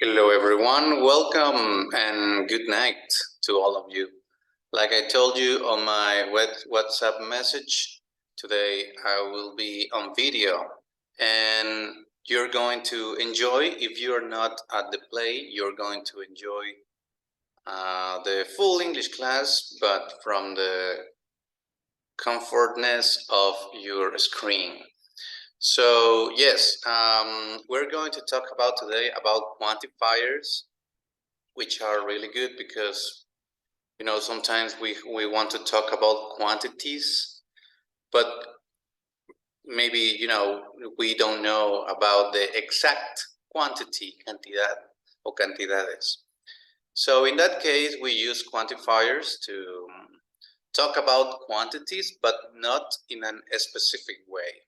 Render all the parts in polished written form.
Hello everyone, welcome and good night to all of you. Like I told you on my WhatsApp message, today I will be on video and you're going to enjoy. If you're not at the play, you're going to enjoy the full English class, but from the comfortness of your screen. So yes, we're going to talk about today about quantifiers, which are really good because sometimes we want to talk about quantities, but maybe we don't know about the exact quantity, cantidad o cantidades. So in that case, we use quantifiers to talk about quantities, but not in a specific way.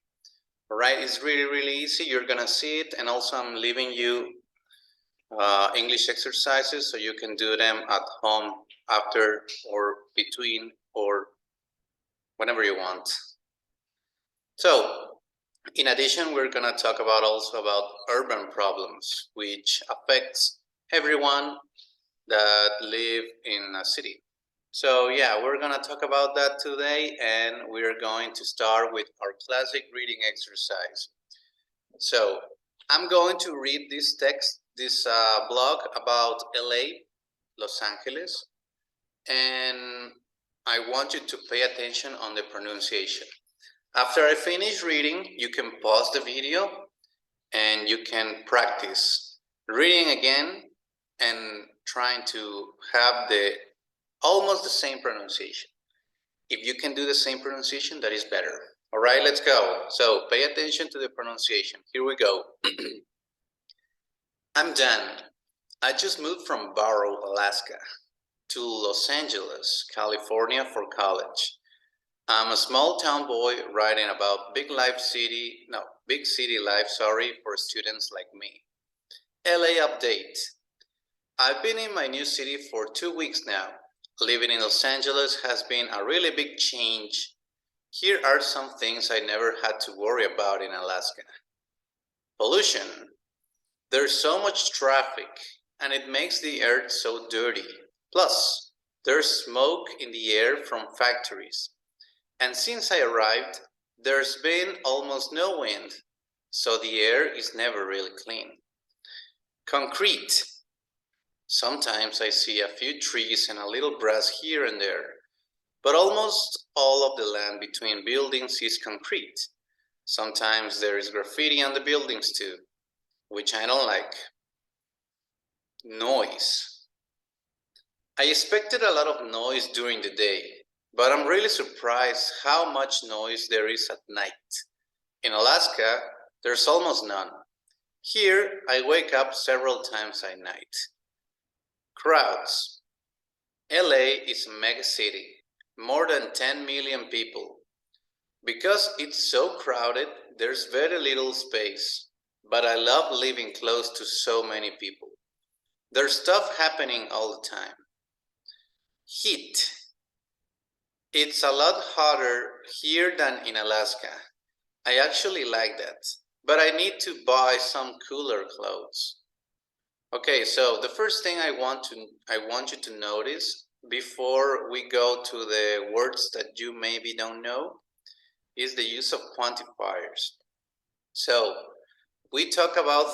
All right, it's really easy. You're gonna see it, and also I'm leaving you English exercises so you can do them at home after or between or whenever you want. So in addition, we're going to talk also about urban problems, which affects everyone that live in a city. So yeah, we're going to talk about that today, and we're going to start with our classic reading exercise. So I'm going to read this text, this blog about LA, Los Angeles, and I want you to pay attention on the pronunciation. After I finish reading, you can pause the video and you can practice reading again and trying to have almost the same pronunciation. If you can do the same pronunciation, that is better. All right, let's go. So pay attention to the pronunciation. Here we go. I'm Dan. I just moved from Barrow, Alaska, to Los Angeles, California for college. I'm a small town boy writing about big city life, for students like me. LA update. I've been in my new city for 2 weeks now. Living in Los Angeles has been a really big change. Here are some things I never had to worry about in Alaska. Pollution. There's so much traffic, and it makes the air so dirty. Plus, there's smoke in the air from factories. And since I arrived, there's been almost no wind, so the air is never really clean. Concrete. Sometimes I see a few trees and a little grass here and there, but almost all of the land between buildings is concrete. Sometimes there is graffiti on the buildings too, which I don't like. Noise. I expected a lot of noise during the day, but I'm really surprised how much noise there is at night. In Alaska, there's almost none. Here, I wake up several times at night. Crowds. LA is a mega city, more than 10 million people. Because it's so crowded, there's very little space, but I love living close to so many people. There's stuff happening all the time. Heat. It's a lot hotter here than in Alaska. I actually like that, but I need to buy some cooler clothes. Okay, so the first thing I want you to notice before we go to the words that you maybe don't know is the use of quantifiers. So we talk about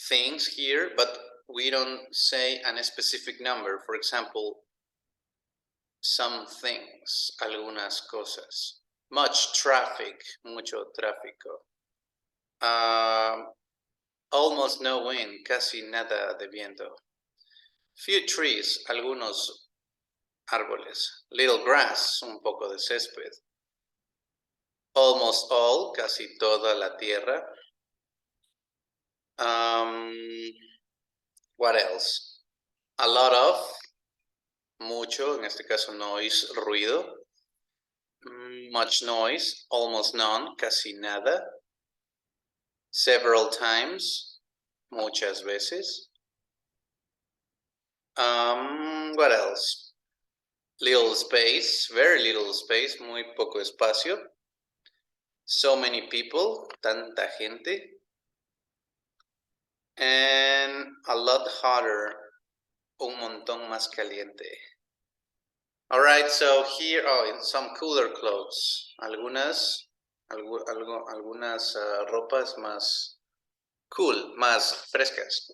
things here, but we don't say a specific number. For example, some things, algunas cosas. Much traffic, mucho tráfico. Almost no wind, casi nada de viento. Few trees, algunos árboles. Little grass, un poco de césped. Almost all, casi toda la tierra. What else? A lot of, mucho, en este caso noise, ruido. Much noise, almost none, casi nada. Several times, muchas veces. What else? Little space, very little space, muy poco espacio. So many people, tanta gente. And a a lot hotter, un montón más caliente. All right, so here, in some cooler clothes. Algunas ropas más cool, más frescas.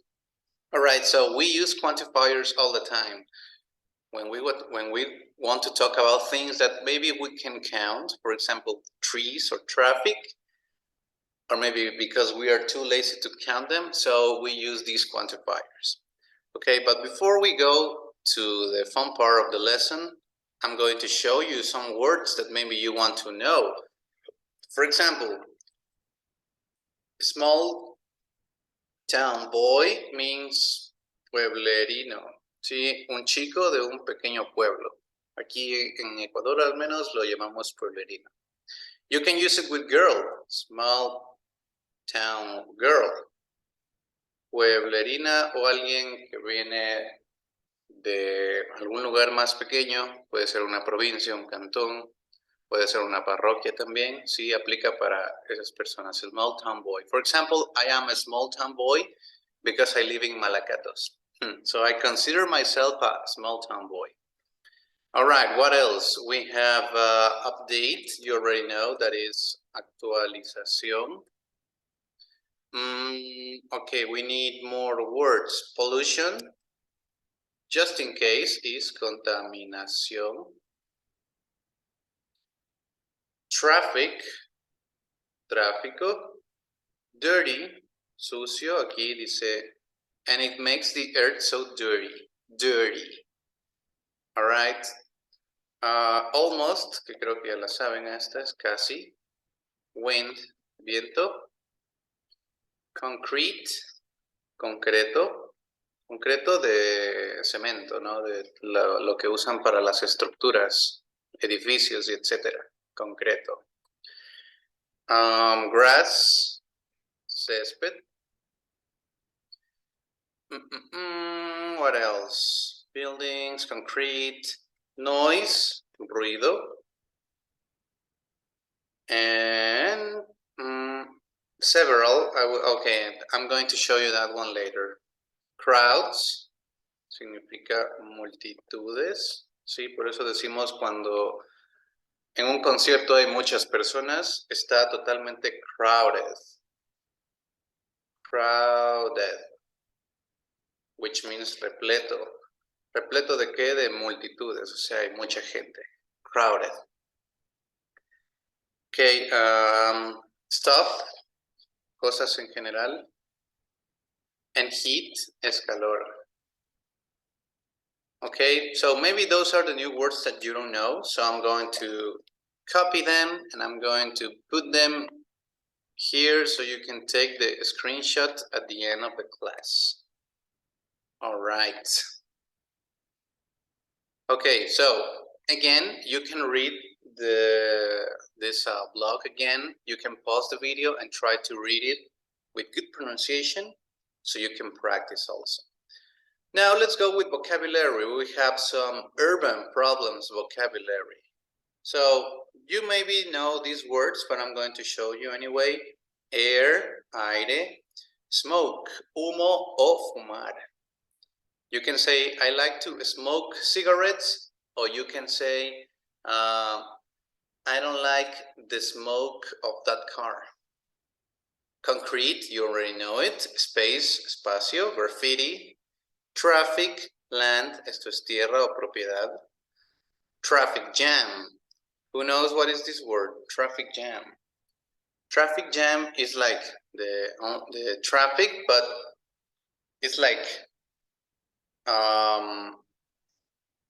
All right, so we use quantifiers all the time. When we want to talk about things that maybe we can count, for example, trees or traffic, or maybe because we are too lazy to count them, so we use these quantifiers. Okay, but before we go to the fun part of the lesson, I'm going to show you some words that maybe you want to know. For example, small town boy means pueblerino. Sí, un chico de un pequeño pueblo. Aquí en Ecuador al menos lo llamamos pueblerino. You can use it with girl, small town girl. Pueblerina o alguien que viene de algún lugar más pequeño, puede ser una provincia, un cantón, puede ser una parroquia también, sí, aplica para esas personas, small town boy. For example, I am a small town boy because I live in Malacatos. So I consider myself a small town boy. All right, what else? We have update, you already know, that is actualización. Okay, we need more words. Pollution, just in case, is contaminación. Traffic, tráfico. Dirty, sucio, aquí dice, and it makes the earth so dirty. All right. Almost, que creo que ya la saben estas, casi. Wind, viento. Concrete, concreto. Concreto de cemento, ¿no? De lo que usan para las estructuras, edificios y etcétera. Concreto. Grass, césped. What else? Buildings, concrete, noise, ruido. And several, okay, I'm going to show you that one later. Crowds, significa multitudes. Sí, por eso decimos cuando en un concierto hay muchas personas, está totalmente crowded. Crowded, which means repleto. ¿Repleto de qué? De multitudes, o sea, hay mucha gente. Crowded. Okay, stuff, cosas en general. And heat es calor. Okay, so maybe those are the new words that you don't know. So I'm going to copy them and I'm going to put them here so you can take the screenshot at the end of the class. All right. Okay, so again, you can read this blog again. You can pause the video and try to read it with good pronunciation so you can practice also. Now let's go with vocabulary. We have some urban problems vocabulary. So you maybe know these words, but I'm going to show you anyway. Air, aire, smoke, humo o fumar. You can say, I like to smoke cigarettes, or you can say, I don't like the smoke of that car. Concrete, you already know it. Space, espacio. Graffiti. Traffic, land, esto es tierra o propiedad. Traffic jam. Who knows what is this word? Traffic jam. Traffic jam is like the traffic, but it's like,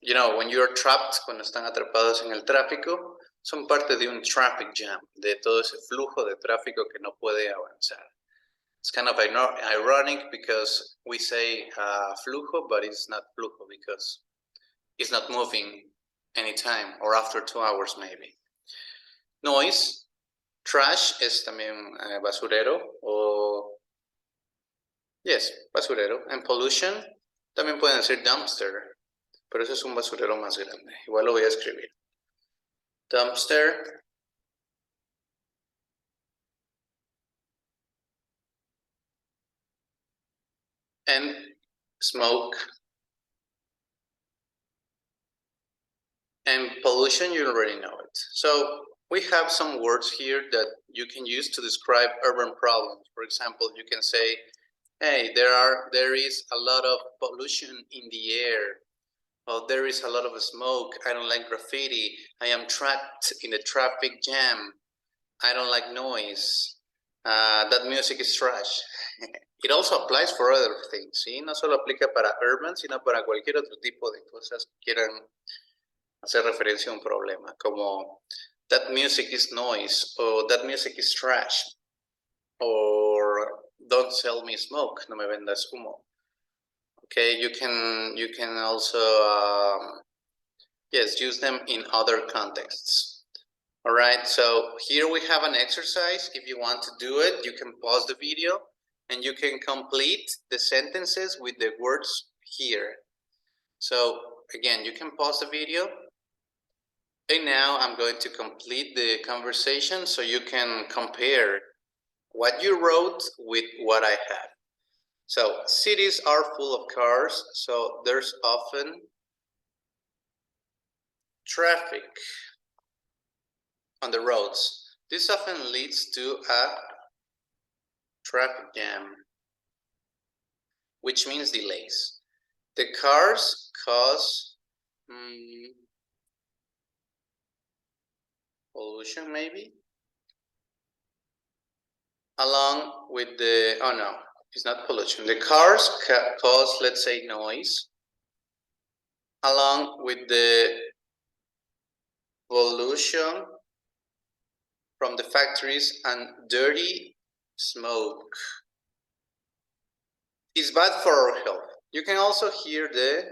you know, when you're trapped, cuando están atrapados en el tráfico, son parte de un traffic jam, de todo ese flujo de tráfico que no puede avanzar. It's kind of ironic because we say flujo, but it's not flujo because it's not moving anytime or after 2 hours maybe. Noise, trash es también basurero o yes, basurero. And pollution, también pueden decir dumpster, pero eso es un basurero más grande. Igual lo voy a escribir. Dumpster. And smoke, and pollution, you already know it. So we have some words here that you can use to describe urban problems. For example, you can say, hey, there is a lot of pollution in the air. Oh, there is a lot of smoke. I don't like graffiti. I am trapped in the traffic jam. I don't like noise. That music is trash. It also applies for other things, ¿sí? No solo aplica para urban, sino para cualquier otro tipo de cosas que quieran hacer referencia a un problema, como that music is noise, or that music is trash, or don't sell me smoke, no me vendas humo. Okay, you can also yes, use them in other contexts. All right, so here we have an exercise. If you want to do it, you can pause the video and you can complete the sentences with the words here. So again, you can pause the video. And now I'm going to complete the conversation so you can compare what you wrote with what I had. So cities are full of cars, so there's often traffic on the roads. This often leads to a traffic jam, which means delays. The cars cause pollution, maybe? Along with the, oh no, it's not pollution. The cars cause, let's say, noise, along with the pollution from the factories and dirty smoke. It's bad for our health. You can also hear the,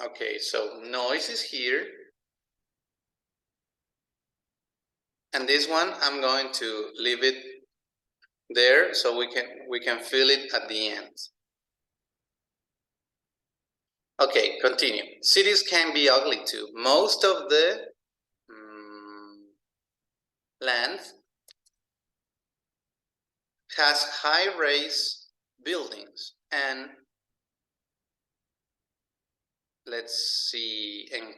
okay, so noise is here. And this one, I'm going to leave it there so we can feel it at the end. Okay, continue. Cities can be ugly too. Most of the land has high-rise buildings and let's see, and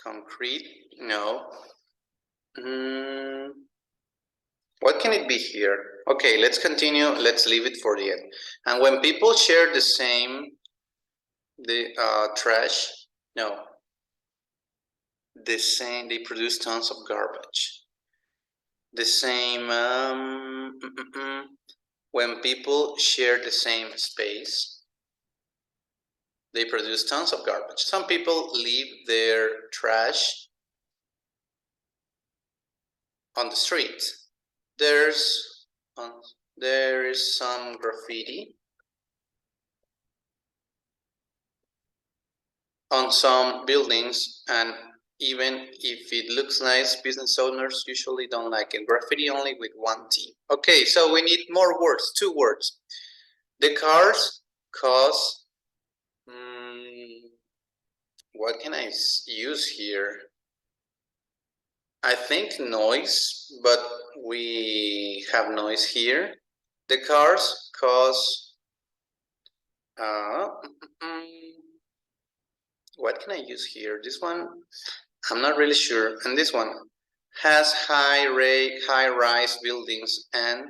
concrete, no. What can it be here? Okay, let's continue. Let's leave it for the end. And when people share the same, trash, no. The same, they produce tons of garbage. The same, when people share the same space, they produce tons of garbage. Some people leave their trash on the street. There is some graffiti on some buildings, and even if it looks nice, business owners usually don't like it. Graffiti only with one T. Okay, so we need more words, 2 words. The cars cause, what can I use here? I think noise, but we have noise here. The cars cause, what can I use here? This one, I'm not really sure. And this one has high-rise buildings and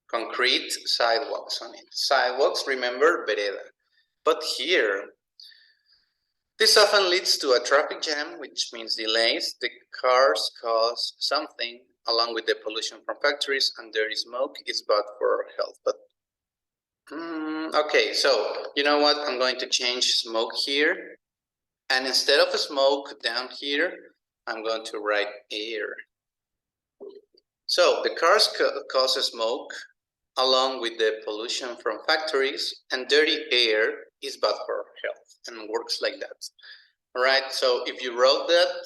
concrete sidewalks on it. Sidewalks, remember, vereda. But here, this often leads to a traffic jam, which means delays. The cars cause something, along with the pollution from factories and dirty smoke is bad for our health. But okay, so you know what? I'm going to change smoke here. And instead of smoke down here, I'm going to write air. So the cars cause smoke, along with the pollution from factories, and dirty air is bad for our health and works like that. All right, so if you wrote that,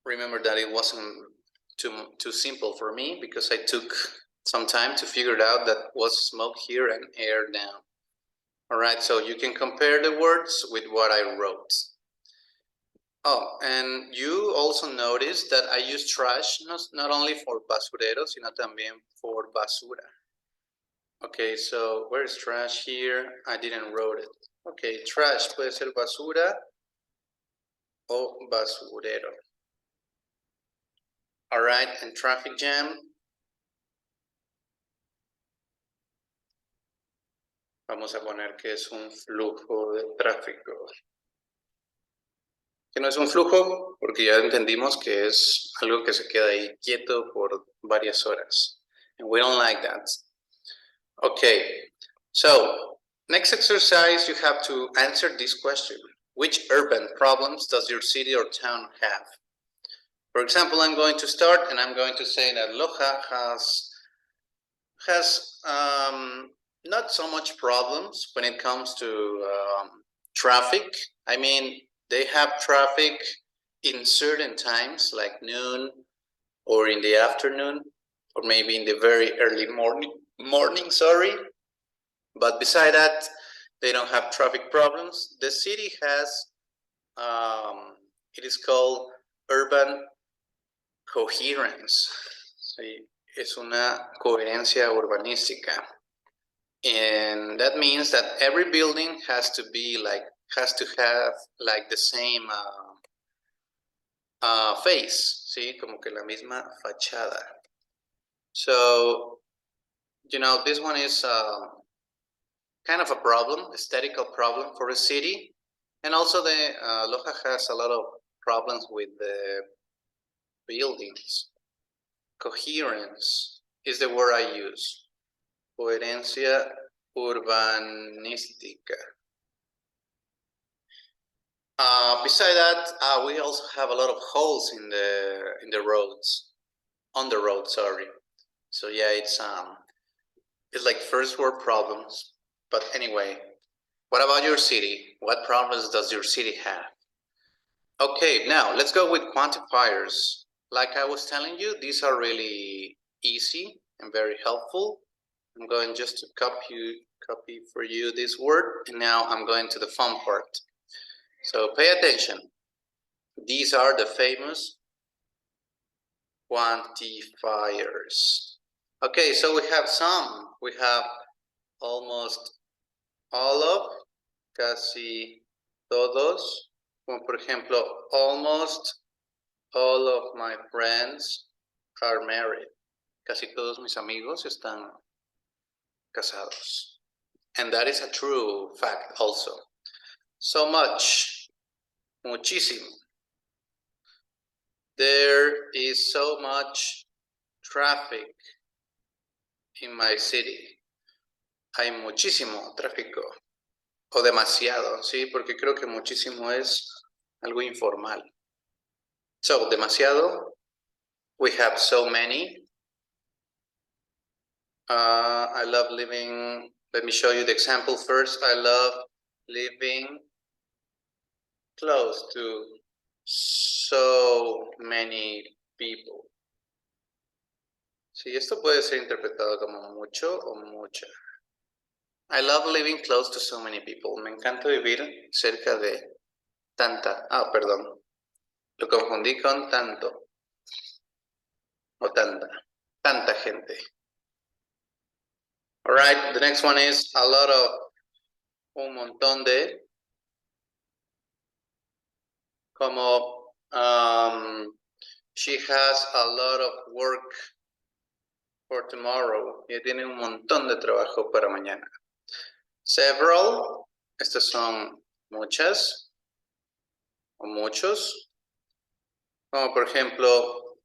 remember that it wasn't too simple for me because I took some time to figure it out that was smoke here and air down. All right, so you can compare the words with what I wrote. Oh, and you also noticed that I use trash not only for basurero, sino también for basura. Okay, so where is trash here? I didn't wrote it. Okay, trash puede ser basura o basurero. All right, and traffic jam. Vamos a poner que es un flujo de tráfico. Que no es un flujo porque ya entendimos que es algo que se queda ahí quieto por varias horas. And we don't like that. Okay, so next exercise you have to answer this question. Which urban problems does your city or town have? For example, I'm going to start and I'm going to say that Loja has not so much problems when it comes to traffic. I mean, they have traffic in certain times like noon or in the afternoon or maybe in the very early morning, sorry. But beside that, they don't have traffic problems. The city has, it is called urban coherence. Sí, es una coherencia urbanística. And that means that every building has to have like the same face, ¿sí? Como que la misma fachada. So, you know, this one is kind of a problem, aesthetical problem for a city. And also the Loja has a lot of problems with the buildings. Coherence is the word I use. Coherencia urbanística. Beside that, we also have a lot of holes in the roads, on the road, sorry. So yeah, it's like first world problems. But anyway, what about your city? What problems does your city have? Okay, now let's go with quantifiers. Like I was telling you, these are really easy and very helpful. I'm going just to copy for you this word, and now I'm going to the fun part. So pay attention. These are the famous quantifiers. Okay, so we have some. We have almost all of, casi todos. Como por ejemplo, almost all of my friends are married. Casi todos mis amigos están casados. And that is a true fact also. So much, muchísimo. There is so much traffic in my city. Hay muchísimo tráfico. O demasiado, ¿sí? Porque creo que muchísimo es algo informal. So, demasiado. We have so many. I love living, let me show you the example first. I love living close to so many people. Sí, esto puede ser interpretado como mucho o mucha. I love living close to so many people. Me encanta vivir cerca de tanta. Perdón. Lo confundí con tanto. O tanta. Tanta gente. All right, the next one is a lot of, un montón de, como she has a lot of work for tomorrow. Ella tiene un montón de trabajo para mañana. Several, estas son muchas o muchos. Como por ejemplo,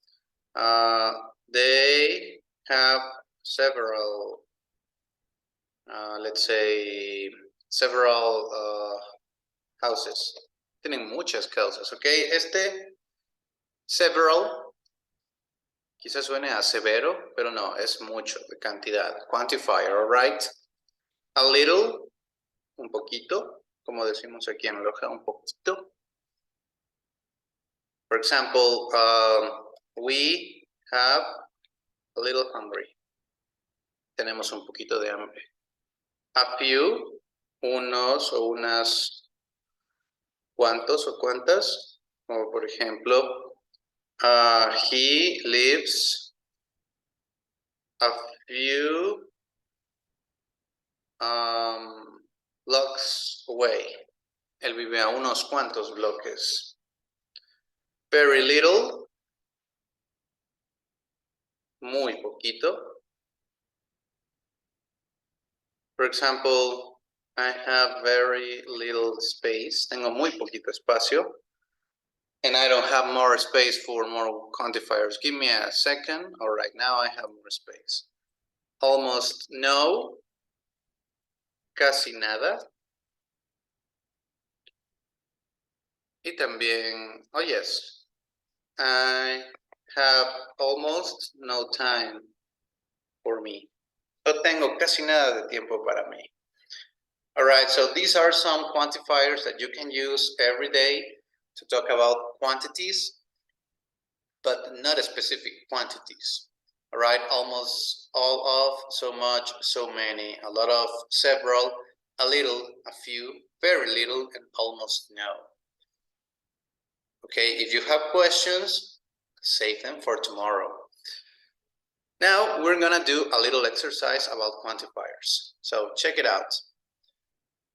they have several, let's say, several houses. Tienen muchas casas, ¿ok? Several, quizás suene a severo, pero no, es mucho, de cantidad. Quantifier, all right? A little, un poquito, como decimos aquí en Loja, un poquito. For example, we have a little hungry. Tenemos un poquito de hambre. A few, unos o unas, cuantos o cuantas, como por ejemplo, he lives a few blocks away. Él vive a unos cuantos bloques. Very little, muy poquito. For example, I have very little space. Tengo muy poquito espacio. And I don't have more space for more quantifiers. Give me a second, or right now I have more space. Almost no. Casi nada. Y también, oh yes, I have almost no time for me. No tengo casi nada de tiempo para mí. All right, so these are some quantifiers that you can use every day to talk about quantities, but not specific quantities. All right, almost, all of, so much, so many, a lot of, several, a little, a few, very little, and almost no. Okay, if you have questions, save them for tomorrow. Now we're gonna do a little exercise about quantifiers. So check it out.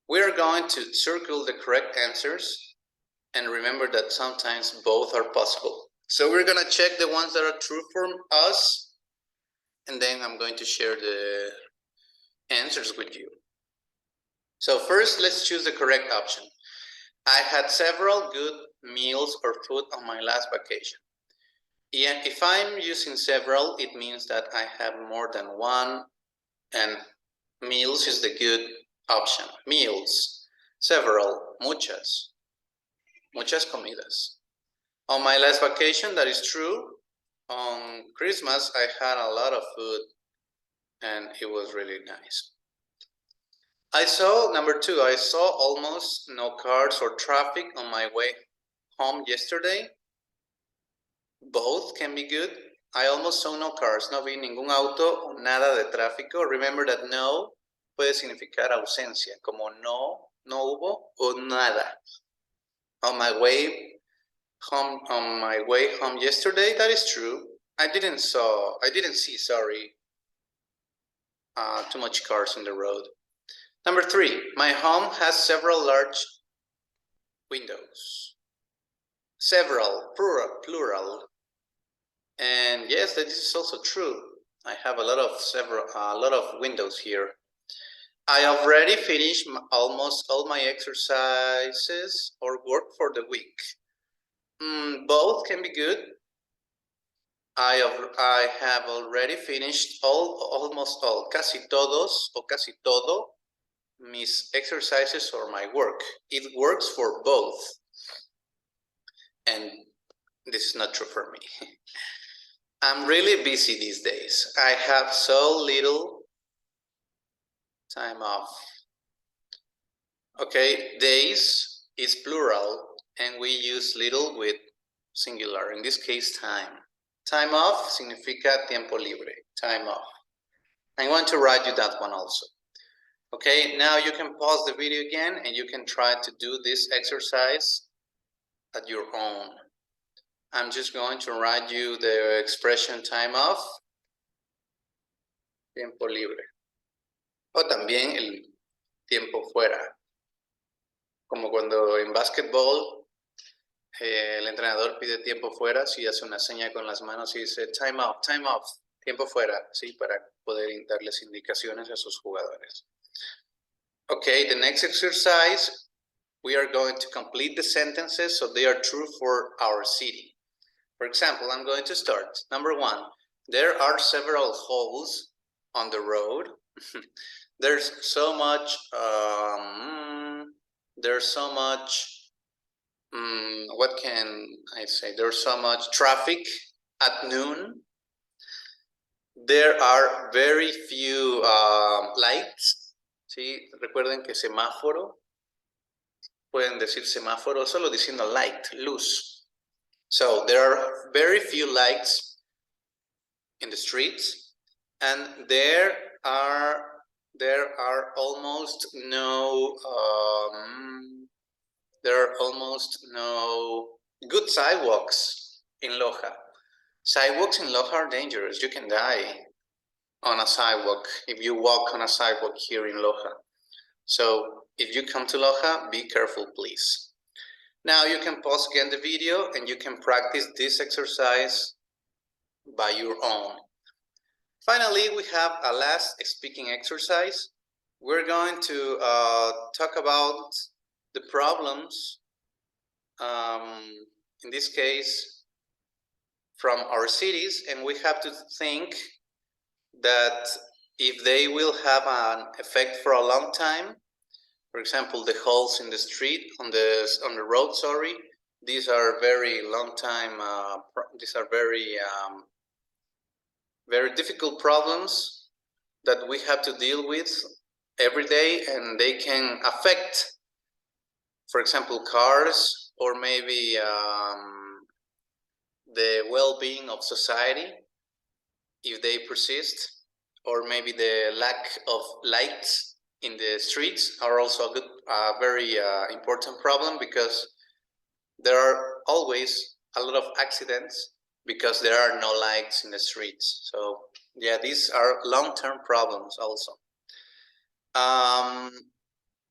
We're going to circle the correct answers, and remember that sometimes both are possible. So we're gonna check the ones that are true for us, and then I'm going to share the answers with you. So first, let's choose the correct option. I had several good meals or food on my last vacation. And if I'm using several, it means that I have more than one, and meals is the good option. Meals, several, muchas comidas. On my last vacation, that is true. On Christmas, I had a lot of food, and it was really nice. Number two, I saw almost no cars or traffic on my way home yesterday. Both can be good. I almost saw no cars. No vi ningún auto, nada de tráfico. Remember that no puede significar ausencia, como no hubo o nada. On my way home yesterday, that is true. I didn't see too much cars on the road. Number three, my home has several large windows. Several, plural. And yes, that is also true. I have a lot of windows here. I already finished almost all my exercises or work for the week. Both can be good. I have already finished almost all, casi todos o casi todo, mis exercises or my work. It works for both. And this is not true for me. I'm really busy these days. I have so little time off. Okay, days is plural, and we use little with singular, in this case, time. Time off significa tiempo libre, time off. I want to write you that one also. Okay, now you can pause the video again, and you can try to do this exercise at your own. I'm just going to write you the expression time off, tiempo libre, o también el tiempo fuera. Como cuando en básquetbol el entrenador pide tiempo fuera, si hace una seña con las manos y dice time off, tiempo fuera, ¿sí? Para poder darles indicaciones a sus jugadores. Okay, the next exercise, we are going to complete the sentences so they are true for our city. For example, I'm going to start. Number one, there are several holes on the road. There's so much, what can I say? There's so much traffic at noon. There are very few lights. ¿Sí? Recuerden que semáforo, pueden decir semáforo solo diciendo light, luz. So there are very few lights in the streets, and there are almost no good sidewalks in Loja. Sidewalks in Loja are dangerous. You can die. on a sidewalk, if you walk on a sidewalk here in Loja. So if you come to Loja, be careful, please. Now you can pause again the video and you can practice this exercise by your own. Finally, we have a last speaking exercise. We're going to talk about the problems, in this case, from our cities, and we have to think that if they will have an effect for a long time, for example, the holes in the street, on the road, sorry, these are very long time, these are very difficult problems that we have to deal with every day, and they can affect, for example, cars, or maybe the well-being of society if they persist, or maybe the lack of lights in the streets are also a very important problem, because there are always a lot of accidents because there are no lights in the streets. So yeah, these are long-term problems also.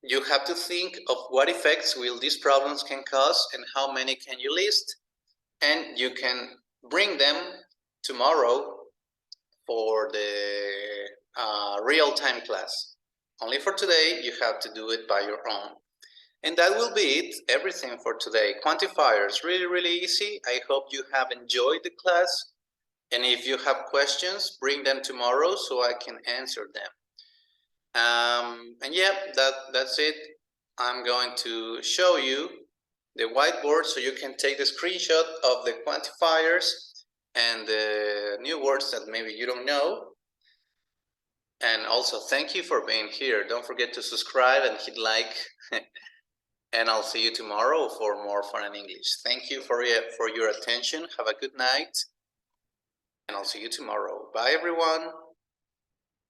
You have to think of what effects will these problems can cause and how many can you list, and you can bring them tomorrow for the real-time class. Only for today, you have to do it by your own. And that will be it, everything for today. Quantifiers, really, really easy. I hope you have enjoyed the class. And if you have questions, bring them tomorrow so I can answer them. And yeah, that's it. I'm going to show you the whiteboard so you can take the screenshot of the quantifiers and the new words that maybe you don't know. And also, thank you for being here. Don't forget to subscribe and hit like. And I'll see you tomorrow for more fun in English. Thank you for your attention. Have a good night. And I'll see you tomorrow. Bye, everyone.